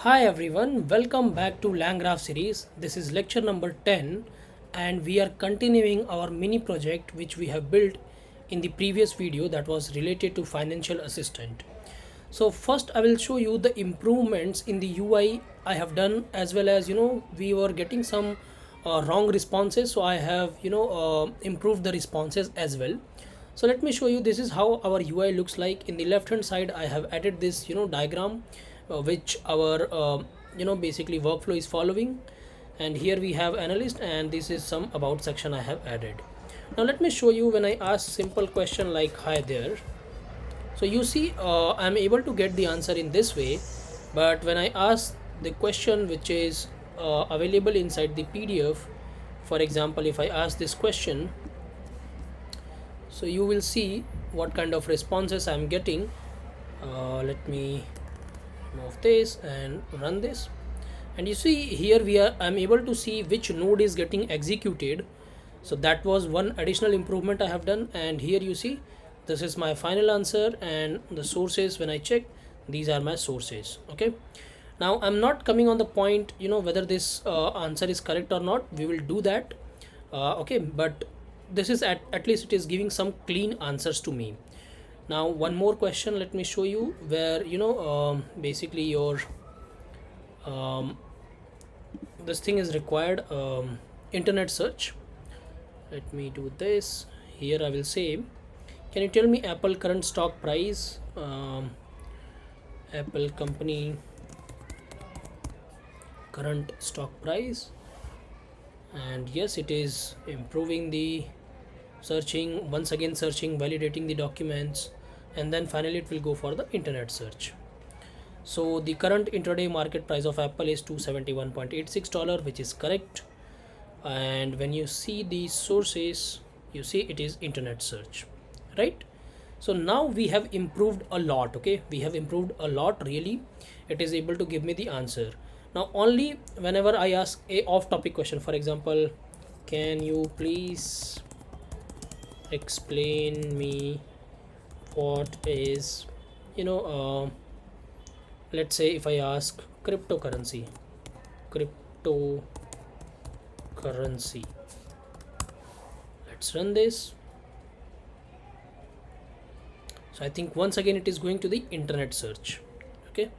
Hi everyone, welcome back to LangGraph series. This is lecture number 10 and we are continuing our mini project which we have built in the previous video that was related to financial assistant. So first I will show you the improvements in the UI I have done, as well as we were getting some wrong responses, so I have improved the responses as well. So let me show you, this is how our UI looks like. In the left hand side I have added this diagram which our basically workflow is following, and here we have analyst, and this is some about section I have added. Now let me show you, when I ask simple question like hi there, so you see I'm able to get the answer in this way. But when I ask the question which is available inside the PDF, for example if I ask this question, so you will see what kind of responses I'm getting. Let me move this and run this, and you see here I'm able to see which node is getting executed. So that was one additional improvement I have done, and here you see this is my final answer, and the sources, when I check, these are my sources. Okay, now I'm not coming on the point whether this answer is correct or not. We will do that. Okay, but this is at least it is giving some clean answers to me. Now one more question, let me show you, where basically your um, this thing is required, internet search. Let me do this. Here I will say, can you tell me Apple current stock price, Apple company current stock price, and yes, it is improving the searching, once again searching, validating the documents, and then finally it will go for the internet search. So the current intraday market price of Apple is $271.86, which is correct. And when you see the sources, you see it is internet search, right? So now we have improved a lot. Okay, we have improved a lot, really. It is able to give me the answer. Now only whenever I ask a off topic question, for example, can you please explain me what is you know let's say if I ask cryptocurrency, let's run this. So I think once again it is going to the internet search. Okay,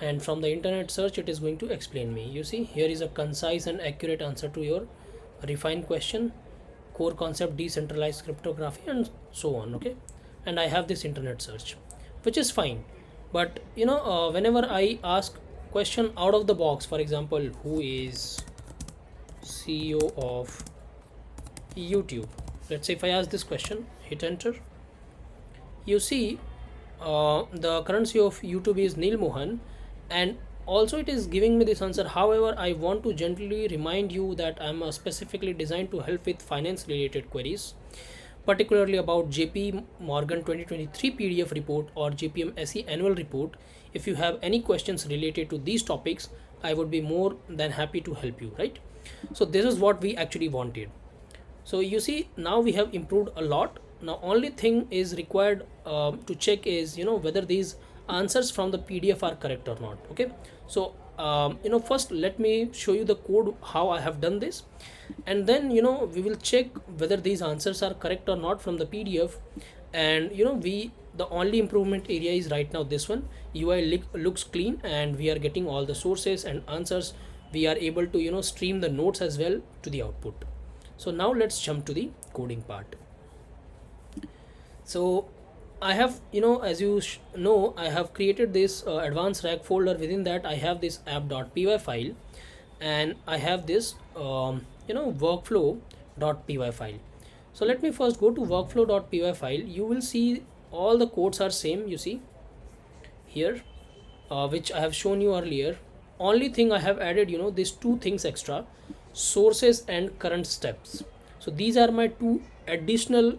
and from the internet search it is going to explain me. You see here is a concise and accurate answer to your refined question, core concept, decentralized cryptography, and so on. Okay, and I have this internet search, which is fine. But whenever I ask question out of the box, for example, who is CEO of YouTube, let's say if I ask this question, hit enter, you see the current CEO of YouTube is Neil Mohan, and also it is giving me this answer. However, I want to gently remind you that I'm specifically designed to help with finance related queries, particularly about JP Morgan 2023 PDF report or JPM SE annual report. If you have any questions related to these topics, I would be more than happy to help you, right? So this is what we actually wanted. So you see now we have improved a lot. Now only thing is required to check is whether these answers from the PDF are correct or not. Okay, so first let me show you the code how I have done this, and then we will check whether these answers are correct or not from the PDF. And we, the only improvement area is right now this one. UI looks clean, and we are getting all the sources and answers. We are able to stream the notes as well to the output. So now let's jump to the coding part. So I have, as you know, I have created this advanced rack folder. Within that I have this app.py file, and I have this workflow.py file. So let me first go to workflow.py file. You will see all the codes are same, you see here, which I have shown you earlier. Only thing I have added these two things extra, sources and current steps. So these are my two additional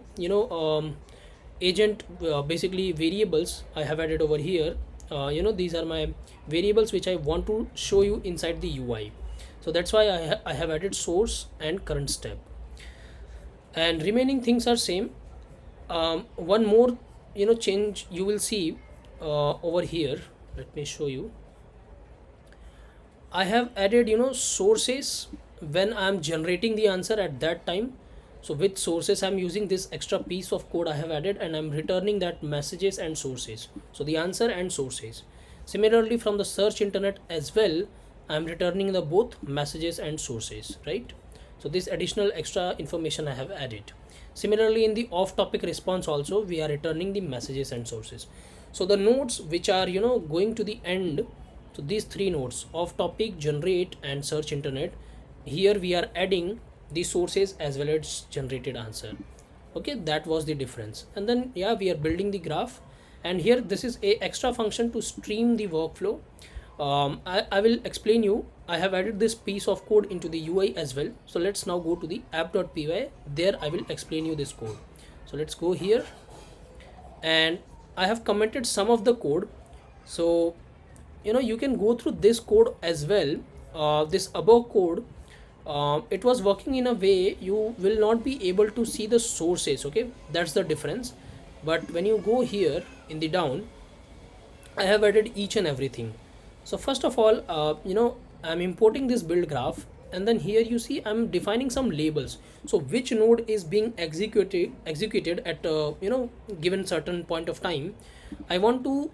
agent, basically variables I have added over here. These are my variables which I want to show you inside the UI. So that's why I have added source and current step, and remaining things are same. One more change you will see, over here, let me show you. I have added, sources when I'm generating the answer at that time. So which sources I'm using, this extra piece of code I have added, and I'm returning that messages and sources. So the answer and sources. Similarly, from the search internet as well, I'm returning the both messages and sources, right? So this additional extra information I have added. Similarly, in the off topic response also, we are returning the messages and sources. So the nodes which are, going to the end, so these three nodes, off topic, generate and search internet, here we are adding the sources as well as generated answer. Okay, that was the difference. And then yeah, we are building the graph, and here this is a extra function to stream the workflow. I will explain you. I have added this piece of code into the UI as well. So let's now go to the app.py. There I will explain you this code. So let's go here, and I have commented some of the code. So you can go through this code as well. This above code, it was working in a way you will not be able to see the sources. Okay, that's the difference. But when you go here in the down, I have added each and everything. So first of all, I'm importing this build graph, and then here you see I'm defining some labels. So which node is being executed at given certain point of time. I want to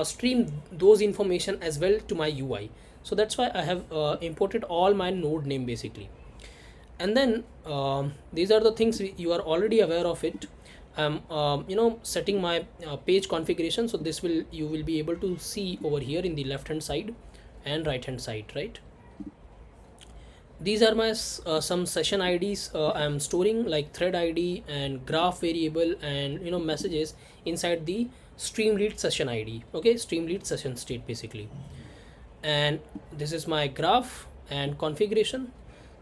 stream those information as well to my UI. So that's why I have imported all my node name basically. And then these are the things you are already aware of it. I'm setting my page configuration. So this will, you will be able to see over here in the left hand side and right hand side, right? These are my some session IDs I'm storing, like thread ID and graph variable and messages inside the streamlead session ID. Okay, streamlead session state basically. And this is my graph and configuration.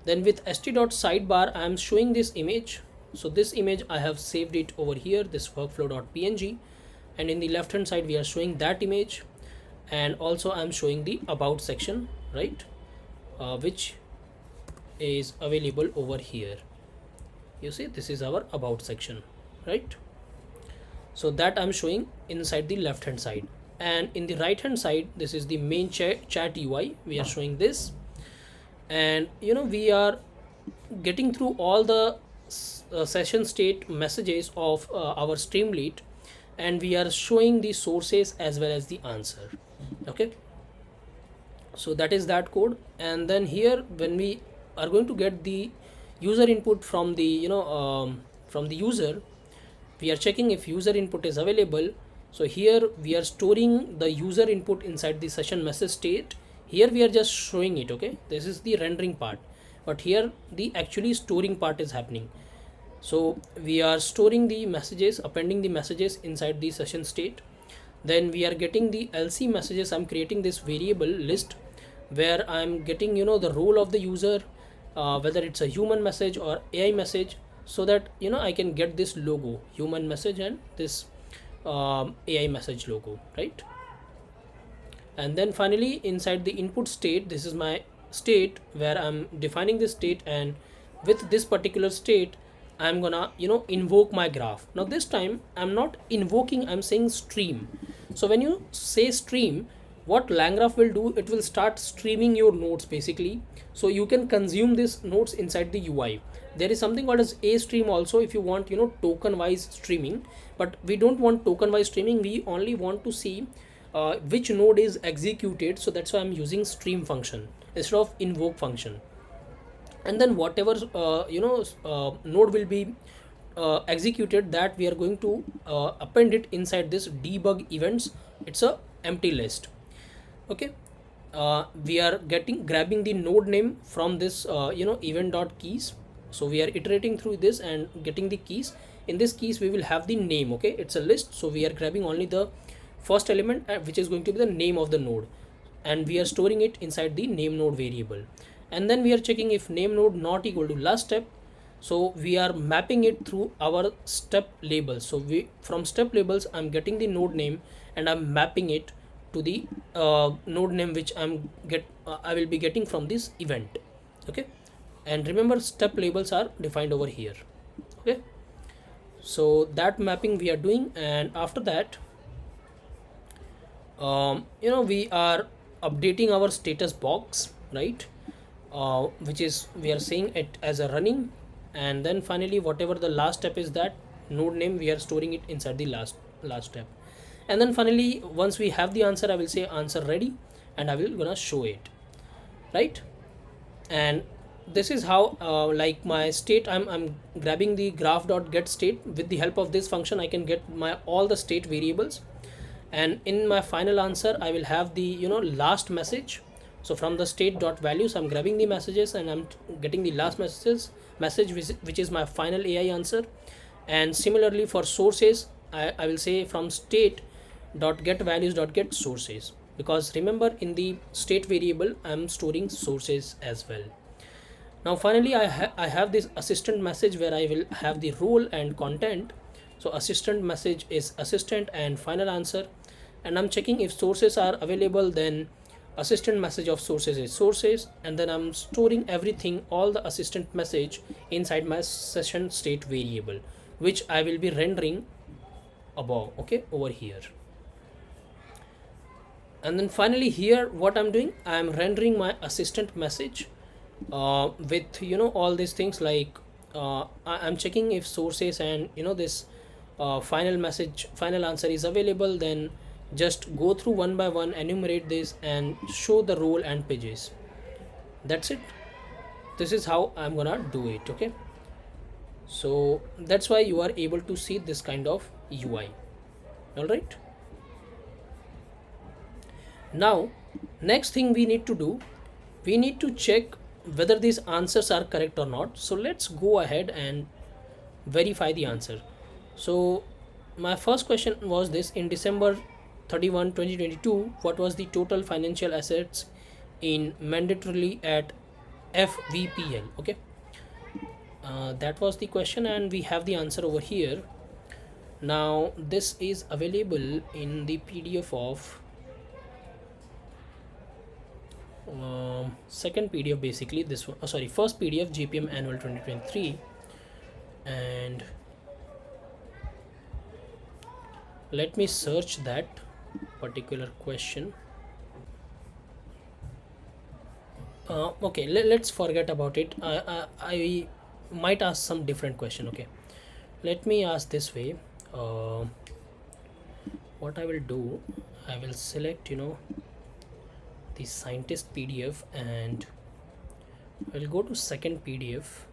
Then with st.sidebar I am showing this image. So this image I have saved it over here, this workflow.png, and in the left hand side we are showing that image, and also I'm showing the about section, right, which is available over here. You see, this is our about section, right? So that I'm showing inside the left hand side, and in the right hand side this is the main chat UI. We are showing this, and we are getting through all the session state messages of our streamlead, and we are showing the sources as well as the answer. Okay, so that is that code. And then here when we are going to get the user input from the from the user, we are checking if user input is available. So here we are storing the user input inside the session message state. Here we are just showing it. Okay, this is the rendering part, but here the actually storing part is happening. So we are storing the messages, appending the messages inside the session state. Then we are getting the LC messages. I'm creating this variable list where I'm getting the role of the user, whether it's a human message or AI message, so that I can get this logo, human message, and this AI message logo, right? And then finally inside the input state, this is my state where I'm defining this state, and with this particular state I'm gonna invoke my graph. Now this time I'm not invoking, I'm saying stream. So when you say stream, what LangGraph will do, it will start streaming your nodes basically, so you can consume these nodes inside the UI. There is something called as a stream also if you want token wise streaming, but we don't want token wise streaming. We only want to see which node is executed, so that's why I'm using stream function instead of invoke function. And then whatever node will be executed, that we are going to append it inside this debug events. It's a empty list. Okay, we are grabbing the node name from this event.keys. So we are iterating through this and getting the keys. In this keys we will have the name. Okay, it's a list, so we are grabbing only the first element, which is going to be the name of the node, and we are storing it inside the name node variable. And then we are checking if name node not equal to last step, so we are mapping it through our step labels. So from step labels I'm getting the node name and I'm mapping it to the node name which I will be getting from this event. Okay, and remember step labels are defined over here. Okay, so that mapping we are doing, and after that We are updating our status box, right? Which is, we are saying it as a running, and then finally whatever the last step is, that node name, we are storing it inside the last step. And then finally once we have the answer, I will say answer ready, and I will gonna show it, right? And this is how, like my state, I'm grabbing the graph dot get state. With the help of this function I can get my all the state variables, and in my final answer I will have the last message. So from the state dot values I'm grabbing the messages, and I'm getting the last message which is my final AI answer. And similarly for sources, I will say from state dot get values dot get sources, because remember in the state variable I'm storing sources as well. Now finally I have this assistant message where I will have the role and content. So assistant message is assistant and final answer, and I'm checking if sources are available, then assistant message of sources is sources, and then I'm storing everything, all the assistant message inside my session state variable, which I will be rendering above, okay, over here. And then finally here what I'm doing, I'm rendering my assistant message with all these things, like I'm checking if sources and this final message, final answer is available. Then just go through one by one, enumerate this and show the role and pages. That's it. This is how I'm gonna do it, okay? So that's why you are able to see this kind of UI. All right, now next thing we need to do, we need to check whether these answers are correct or not. So let's go ahead and verify the answer. So my first question was this: in December 31, 2022, what was the total financial assets in mandatorily at FVPL? Okay, that was the question, and we have the answer over here. Now this is available in the PDF of second PDF, basically this one, sorry, first PDF, JPM annual 2023. And let me search that particular question. Okay, let's forget about it. I might ask some different question. Okay, let me ask this way. What I will do, I will select the scientist PDF, and I'll go to second PDF,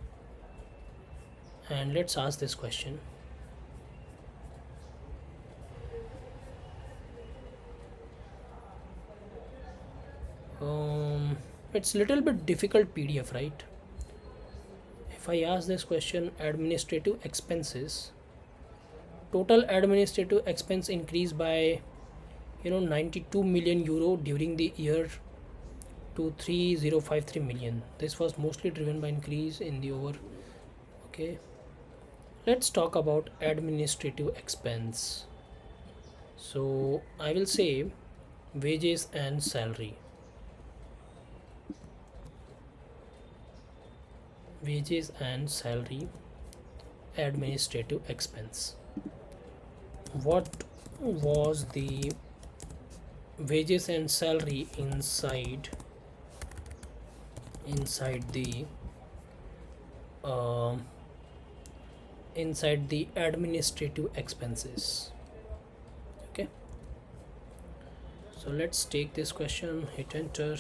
and let's ask this question. It's little bit difficult PDF, right? If I ask this question, administrative expenses, total administrative expense increased by 92 million euro during the year to 3053 million. This was mostly driven by increase in the over. Okay, let's talk about administrative expense. So I will say wages and salary. Wages and salary, administrative expense. What was the wages and salary inside the inside the administrative expenses? Okay, so let's take this question, hit enter,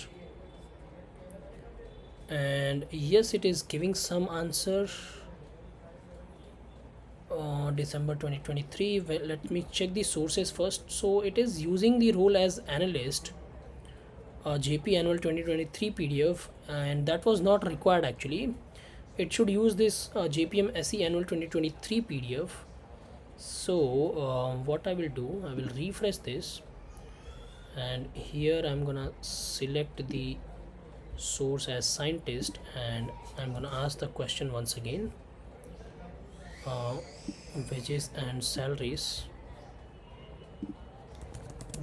and yes, it is giving some answer. December 2023. Well, let me check the sources first. So it is using the role as analyst, JP annual 2023 PDF, and that was not required actually. It should use this JPM SE annual 2023 PDF. So what I will do, I will refresh this, and here I'm gonna select the source as scientist, and I'm gonna ask the question once again. Wages and salaries,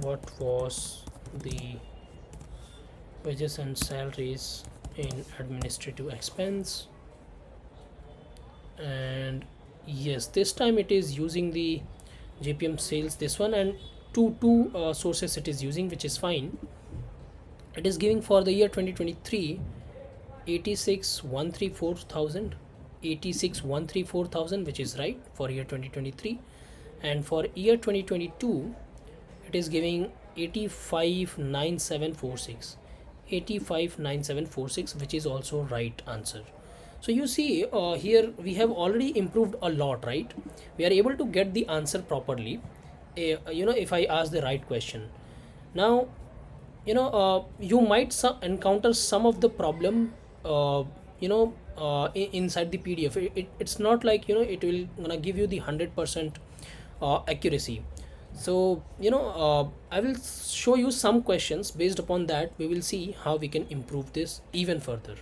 what was the wages and salaries in administrative expense? And yes, this time it is using the JPM sales, this one, and two sources it is using, which is fine. It is giving for the year 2023 86,134,000, 86,134,000, which is right for year 2023. And for year 2022 it is giving 85,9746, 85,9746, which is also right answer. So you see, here we have already improved a lot, right? We are able to get the answer properly, if I ask the right question. Now, you might encounter some of the problem, inside the PDF. It's not like, it will gonna give you the 100% accuracy. So I will show you some questions. Based upon that, we will see how we can improve this even further.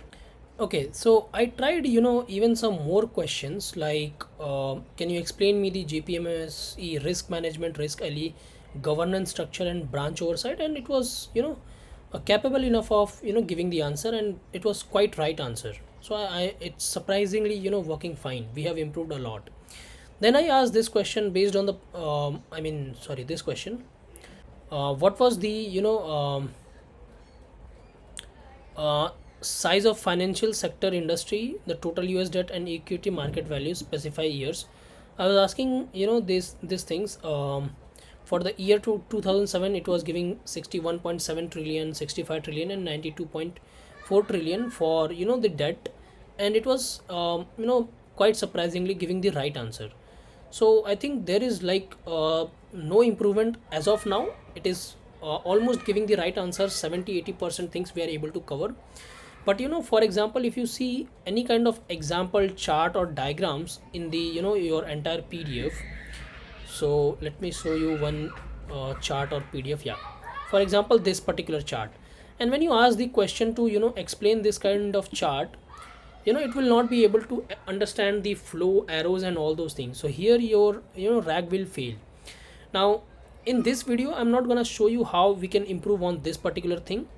Okay, so I tried, even some more questions like, can you explain me the GPMSE risk management, risk LE, governance structure, and branch oversight? And it was, capable enough of, giving the answer, and it was quite right answer. So it's surprisingly, working fine. We have improved a lot. Then I asked this question based on the, this question. What was the, size of financial sector industry, the total US debt and equity market values, specify years. I was asking, these things. For the year 2007, it was giving 61.7 trillion, 65 trillion, and 92.4 trillion for, the debt. And it was, quite surprisingly giving the right answer. So I think there is like, no improvement as of now. It is almost giving the right answer. 70-80% things we are able to cover. But for example, if you see any kind of example chart or diagrams in the, your entire PDF. So let me show you one chart or PDF. Yeah, for example, this particular chart. And when you ask the question to, explain this kind of chart, it will not be able to understand the flow, arrows, and all those things. So here your, rag will fail. Now in this video, I'm not gonna show you how we can improve on this particular thing,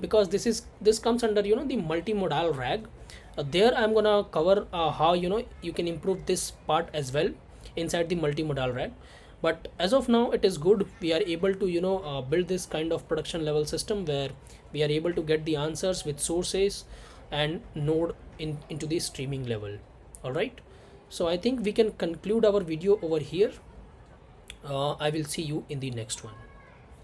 because this comes under, the multimodal rag. There I'm gonna cover how, you can improve this part as well inside the multimodal rag. But as of now, it is good. We are able to, build this kind of production level system where we are able to get the answers with sources and node into the streaming level. All right, so I think we can conclude our video over here. I will see you in the next one.